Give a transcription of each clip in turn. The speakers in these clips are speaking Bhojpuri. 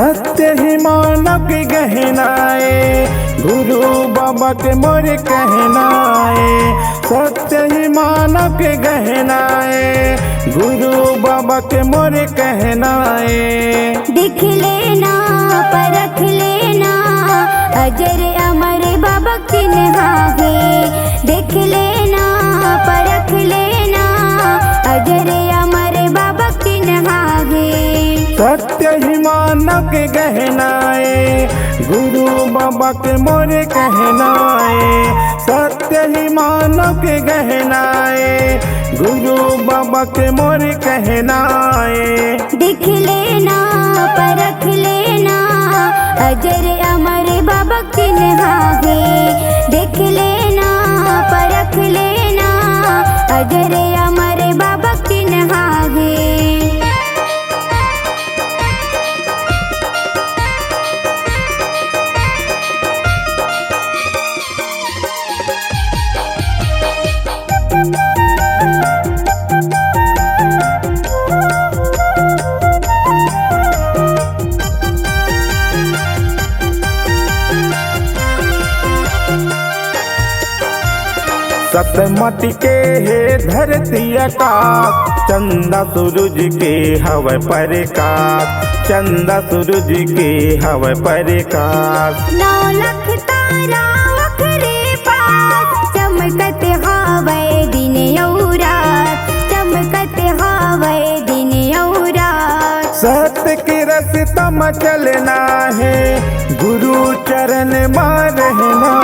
सत्य ही मानव की गहनाए, गुरु बाबा के मोर कहनाए। सत्य ही मानव के गहनाए, गुरु बाबा के मोर कहनाए। दिख लेना परख लेना, अजर अमर बाबा की नहागे। देख लेना परख लेना, अजर अमर बाबा की नहागे। सत्य ही मानव के गहनाए, गुरु बाबा के मोर कहनाए। सत्य ही मानव के गहनाए, गुरु बाबा के मोर कहनाए। दिख लेना परख लेना, अजर अमर बाबा की नहागे। देख लेना परख लेना, अजर अमर बाबा की नहागे। सतमत के है धरती आकाश, चंदा सूरज के हवा प्रकाश। चंदा सूरज के हवा प्रकाश। 9 लाख तारा ओकरे पास, चमकत हवे दिन और रात। चमकत हवे दिन और रात। सत्य के रास्ता में चलना है, गुरु चरण में रहना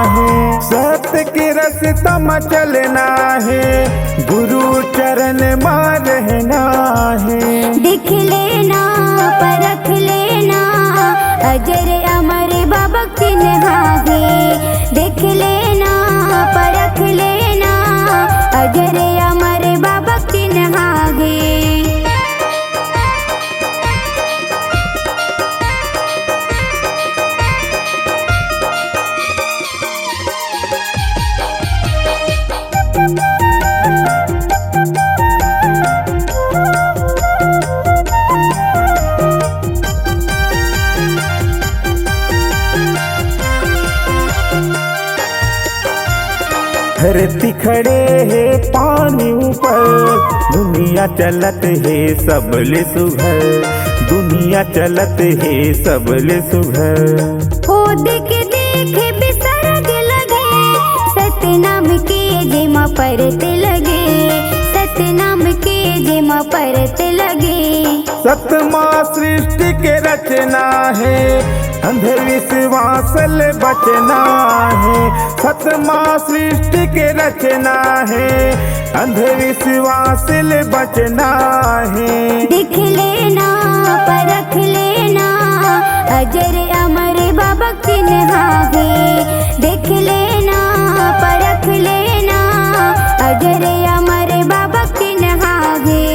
है। सत्य के रास्ता में चलना है, गुरु चरण में रहना है। दिख लेना परख लेना, अजर अमर बाबा की नहागे। देख लेना परख लेना, अजर अमर बाबा की नहागे। धरती खड़े है पानी ऊपर, दुनिया चलत है सबले सुघर। दुनिया चलत है सबले सुघर। ओ देख देख बिसरग लगे, सतनाम के जेमा परते लगे। सतनाम के जेमा परते लगे। सतमा सृष्टि के रचना है, अंधविश्वास से बचना है। सतमा सृष्टि के रचना है, अंधविश्वास से बचना है। दिख लेना परख लेना, अजर अमर बाबा की नहागे। देख लेना परख लेना, अजर अमर बाबा की नहागे।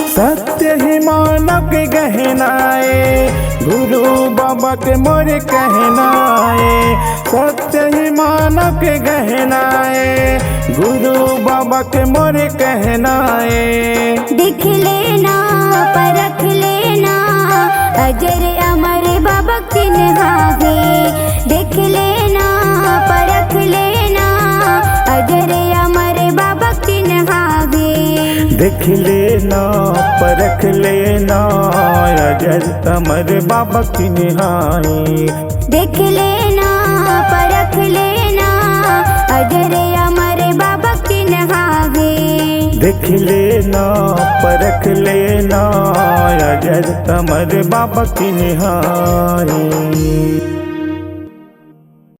सत्य ही मानव के गहनाए, गुरु बाबा के मोर कहनाए। सत्य ही मानव के गहनाए, गुरु बाबा के मोर कहनाए। दिख लेना परख लेना, अजर अमर बाबा की नहागे। देख लेना परख लेना, अजर अमर बाबा की नहागे। देख लेना परख लेना, अजर अमर बाबा की नहागे। देख लेना परख लेना, अजर अमर बाबा की नहागे। देख लेना परख लेना, अजर अमर बाबा की नहागे।